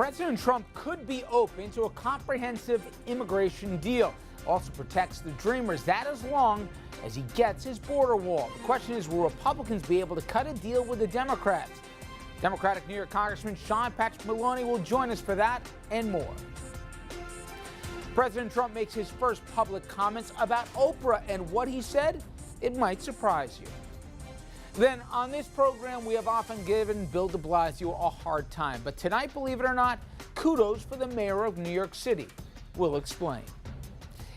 President Trump could be open to a comprehensive immigration deal. Also protects the dreamers, that as long as he gets his border wall. The question is, will Republicans be able to cut a deal with the Democrats? Democratic New York Congressman Sean Patrick Maloney will join us for that and more. President Trump makes his first public comments about Oprah, and what he said, it might surprise you. Then on this program, we have often given Bill de Blasio a hard time. But tonight, believe it or not, kudos for the mayor of New York City. We'll explain.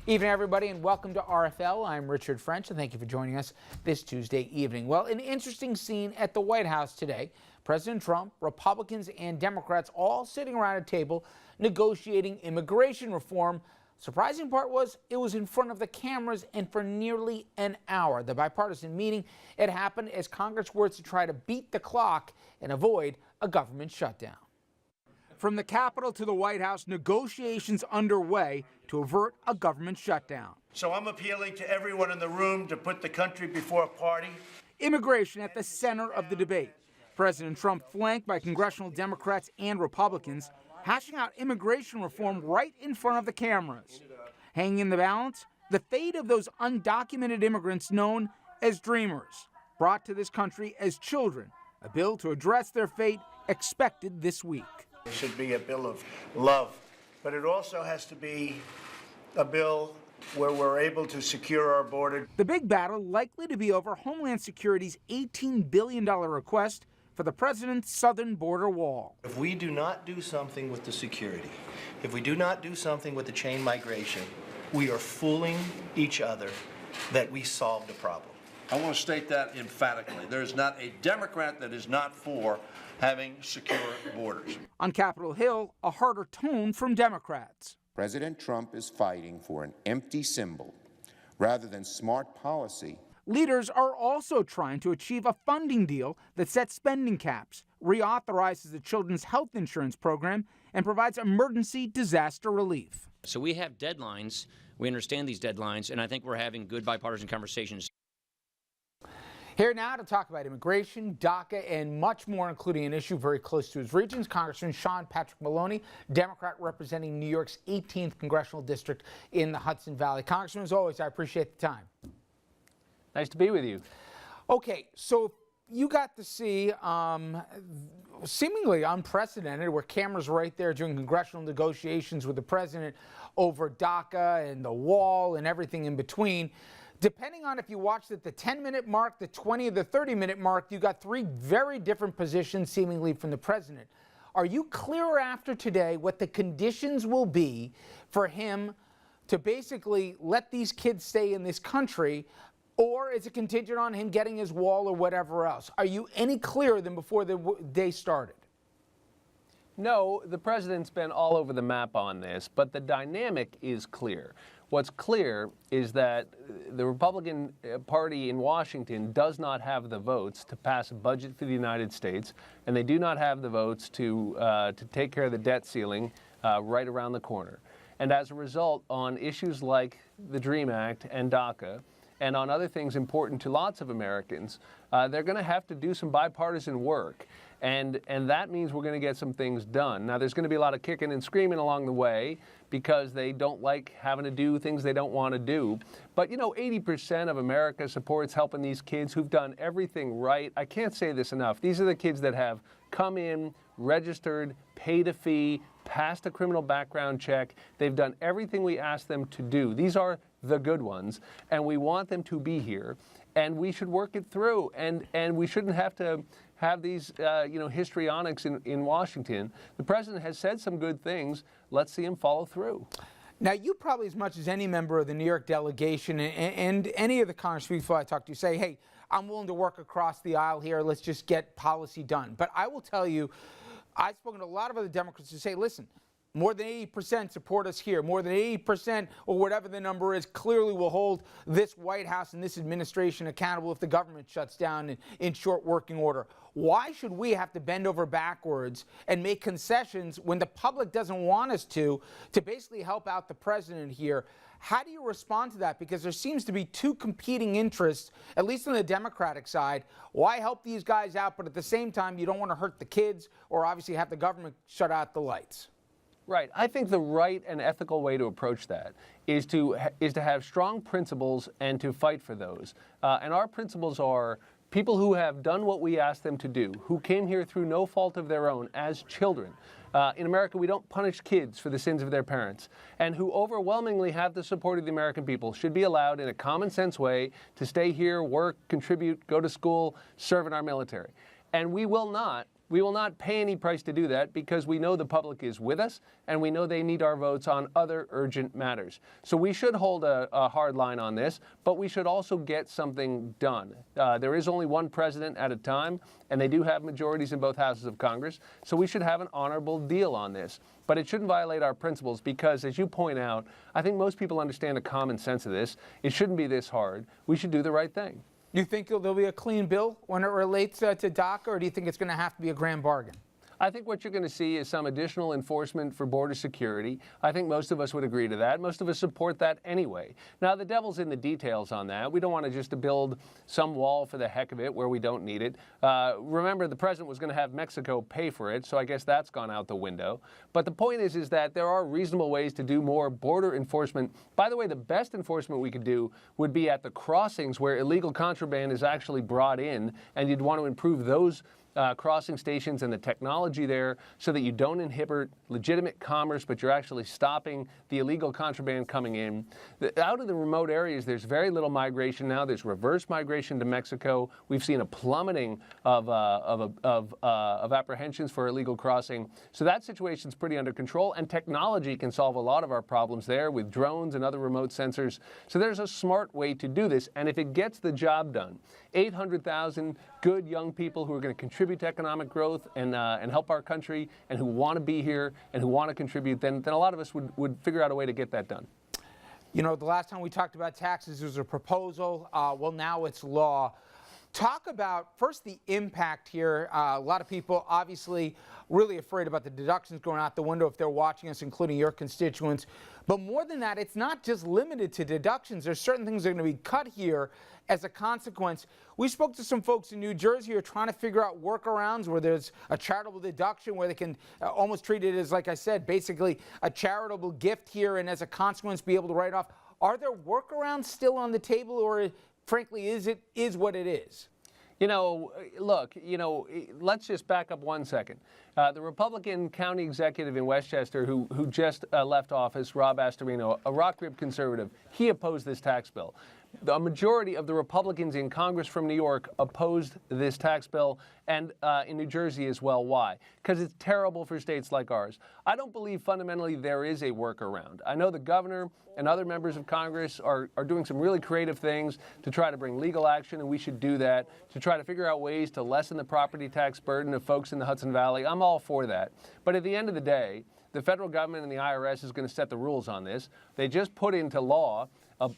Evening, everybody, and welcome to RFL. I'm Richard French, and thank you for joining us this Tuesday evening. Well, an interesting scene at the White House today. President Trump, Republicans, and Democrats all sitting around a table negotiating immigration reform. Surprising part was it was in front of the cameras and for nearly an hour. The bipartisan meeting, it happened as Congress works to try to beat the clock and avoid a government shutdown. From the Capitol to the White House, negotiations underway to avert a government shutdown. So I'm appealing to everyone in the room to put the country before a party. Immigration at the center of the debate. President Trump, flanked by congressional Democrats and Republicans, hashing out immigration reform right in front of the cameras. Hanging in the balance, the fate of those undocumented immigrants known as dreamers, brought to this country as children. A bill to address their fate expected this week. It should be a bill of love, but it also has to be a bill where we're able to secure our border. The big battle likely to be over Homeland Security's $18 billion request for the president's southern border wall. If we do not do something with the security, if we do not do something with the chain migration, we are fooling each other that we solved the problem. I want to state that emphatically. There is not a Democrat that is not for having secure borders. On Capitol Hill, a harder tone from Democrats. President Trump is fighting for an empty symbol rather than smart policy. Leaders are also trying to achieve a funding deal that sets spending caps, reauthorizes the Children's Health Insurance Program, and provides emergency disaster relief. So we have deadlines. We understand these deadlines, and I think we're having good bipartisan conversations. Here now to talk about immigration, DACA, and much more, including an issue very close to his regions, Congressman Sean Patrick Maloney, Democrat representing New York's 18th Congressional District in the Hudson Valley. Congressman, as always, I appreciate the time. Nice to be with you. Okay, so you got to see seemingly unprecedented, where cameras right there during congressional negotiations with the president over DACA and the wall and everything in between. Depending on if you watched at the 10-minute mark, the 20 or the 30-minute mark, you got three very different positions seemingly from the president. Are you clear after today what the conditions will be for him to basically let these kids stay in this country? Or is it contingent on him getting his wall or whatever else? Are you any clearer than before the day started? No, the president's been all over the map on this, but the dynamic is clear. What's clear is that the Republican Party in Washington does not have the votes to pass a budget for the United States, and they do not have the votes to take care of the debt ceiling right around the corner. And as a result, on issues like the DREAM Act and DACA, and on other things important to lots of Americans, they're going to have to do some bipartisan work. And that means we're going to get some things done. Now, there's going to be a lot of kicking and screaming along the way because they don't like having to do things they don't want to do. But, you know, 80% of America supports helping these kids who've done everything right. I can't say this enough. These are the kids that have come in, registered, paid a fee, passed a criminal background check. They've done everything we asked them to do. These are the good ones, and we want them to be here, and we should work it through, and we shouldn't have to have these histrionics in Washington. The president has said some good things. Let's see him follow through. Now, you probably, as much as any member of the New York delegation and any of the Congress people I talk to, say, hey, I'm willing to work across the aisle here. Let's just get policy done. But I will tell you, I've spoken to a lot of other Democrats who say, listen, more than 80% support us here. More than 80%, or whatever the number is, clearly will hold this White House and this administration accountable if the government shuts down in short working order. Why should we have to bend over backwards and make concessions when the public doesn't want us to basically help out the president here? How do you respond to that? Because there seems to be two competing interests, at least on the Democratic side. Why help these guys out, but at the same time, you don't want to hurt the kids or obviously have the government shut out the lights? Right. I think the right and ethical way to approach that is to have strong principles and to fight for those. And our principles are people who have done what we asked them to do, who came here through no fault of their own as children. In America, we don't punish kids for the sins of their parents, and who overwhelmingly have the support of the American people should be allowed in a common sense way to stay here, work, contribute, go to school, serve in our military. And we will not pay any price to do that because we know the public is with us and we know they need our votes on other urgent matters. So we should hold a hard line on this, but we should also get something done. There is only one president at a time, and they do have majorities in both houses of Congress, so we should have an honorable deal on this. But it shouldn't violate our principles because, as you point out, I think most people understand the common sense of this. It shouldn't be this hard. We should do the right thing. Do you think there'll be a clean bill when it relates to DACA, or do you think it's going to have to be a grand bargain? I think what you're going to see is some additional enforcement for border security. I think most of us would agree to that. Most of us support that anyway. Now, the devil's in the details on that. We don't want to just build some wall for the heck of it where we don't need it. Remember, the president was going to have Mexico pay for it, so I guess that's gone out the window. But the point is that there are reasonable ways to do more border enforcement. By the way, the best enforcement we could do would be at the crossings where illegal contraband is actually brought in, and you'd want to improve those crossing stations and the technology there so that you don't inhibit legitimate commerce, but you're actually stopping the illegal contraband coming in. Out of the remote areas, there's very little migration now. There's reverse migration to Mexico. We've seen a plummeting of apprehensions for illegal crossing. So that situation's pretty under control, and technology can solve a lot of our problems there with drones and other remote sensors. So there's a smart way to do this, and if it gets the job done, 800,000 good young people who are going to contribute to economic growth and help our country and who want to be here and who want to contribute, then a lot of us would figure out a way to get that done. You know, the last time we talked about taxes, there was a proposal. Well, now it's law. Talk about, first, the impact here. A lot of people obviously really afraid about the deductions going out the window if they're watching us, including your constituents. But more than that, it's not just limited to deductions. There's certain things that are going to be cut here as a consequence. We spoke to some folks in New Jersey who are trying to figure out workarounds where there's a charitable deduction where they can almost treat it as, like I said, basically a charitable gift here, and as a consequence be able to write off. Are there workarounds still on the table, or frankly, is what it is? You know, look, let's just back up 1 second. The Republican county executive in Westchester who just left office, Rob Astorino, a rock rib conservative, he opposed this tax bill. The majority of the Republicans in Congress from New York opposed this tax bill, and in New Jersey as well. Why? Because it's terrible for states like ours. I don't believe fundamentally there is a workaround. I know the governor and other members of Congress are doing some really creative things to try to bring legal action, and we should do that, to try to figure out ways to lessen the property tax burden of folks in the Hudson Valley. I'm all for that. But at the end of the day, the federal government and the IRS is going to set the rules on this. They just put into law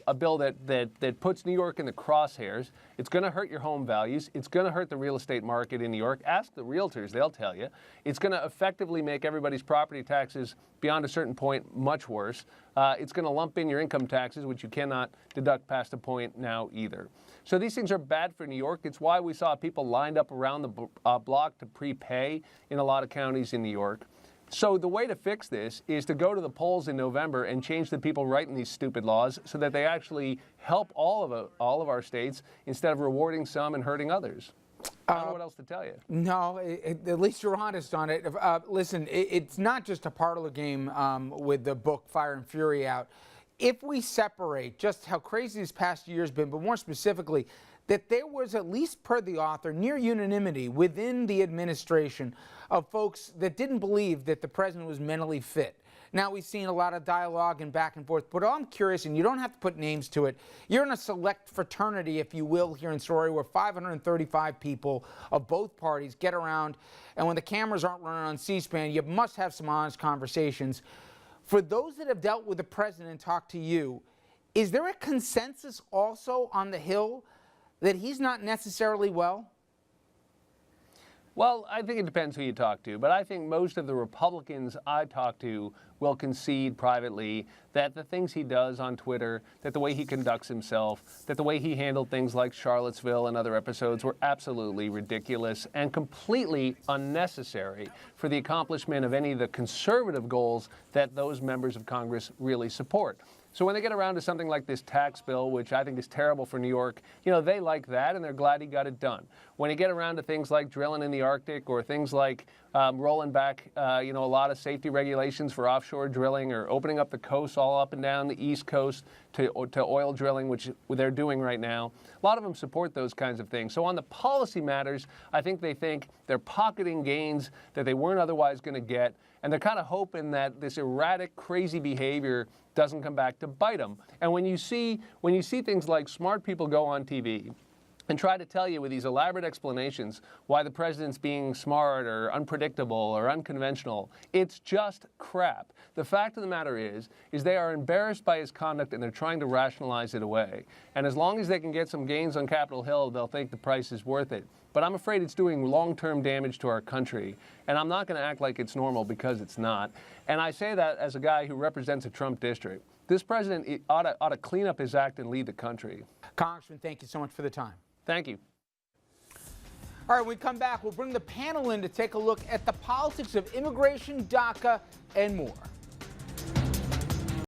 a bill that puts New York in the crosshairs. It's going to hurt your home values. It's going to hurt the real estate market in New York. Ask the realtors, they'll tell you. It's going to effectively make everybody's property taxes beyond a certain point much worse. It's going to lump in your income taxes, which you cannot deduct past a point now either. So these things are bad for New York. It's why we saw people lined up around the block to prepay in a lot of counties in New York. So the way to fix this is to go to the polls in November and change the people writing these stupid laws so that they actually help all of our states instead of rewarding some and hurting others. I don't know what else to tell you. No, at least you're honest on it. Listen, it's not just a parlor game with the book Fire and Fury out. If we separate just how crazy this past year has been, but more specifically, that there was, at least per the author, near unanimity within the administration of folks that didn't believe that the president was mentally fit. Now, we've seen a lot of dialogue and back and forth, but I'm curious, and you don't have to put names to it, you're in a select fraternity, if you will, here in Story, where 535 people of both parties get around, and when the cameras aren't running on C-SPAN, you must have some honest conversations. For those that have dealt with the president and talked to you, is there a consensus also on the Hill that he's not necessarily well? Well, I think it depends who you talk to, but I think most of the Republicans I talk to will concede privately that the things he does on Twitter, that the way he conducts himself, that the way he handled things like Charlottesville and other episodes were absolutely ridiculous and completely unnecessary for the accomplishment of any of the conservative goals that those members of Congress really support. So when they get around to something like this tax bill, which I think is terrible for New York, you know, they like that and they're glad he got it done. When you get around to things like drilling in the Arctic or things like rolling back, a lot of safety regulations for offshore drilling or opening up the coast all up and down the East Coast to oil drilling, which they're doing right now, a lot of them support those kinds of things. So on the policy matters, I think they think they're pocketing gains that they weren't otherwise going to get, and they're kind of hoping that this erratic, crazy behavior doesn't come back to bite them. And when you see things like smart people go on TV and try to tell you with these elaborate explanations why the president's being smart or unpredictable or unconventional, it's just crap. The fact of the matter is they are embarrassed by his conduct and they're trying to rationalize it away. And as long as they can get some gains on Capitol Hill, they'll think the price is worth it. But I'm afraid it's doing long-term damage to our country. And I'm not going to act like it's normal because it's not. And I say that as a guy who represents a Trump district. This president ought to clean up his act and lead the country. Congressman, thank you so much for the time. Thank you. All right, when we come back, we'll bring the panel in to take a look at the politics of immigration, DACA, and more.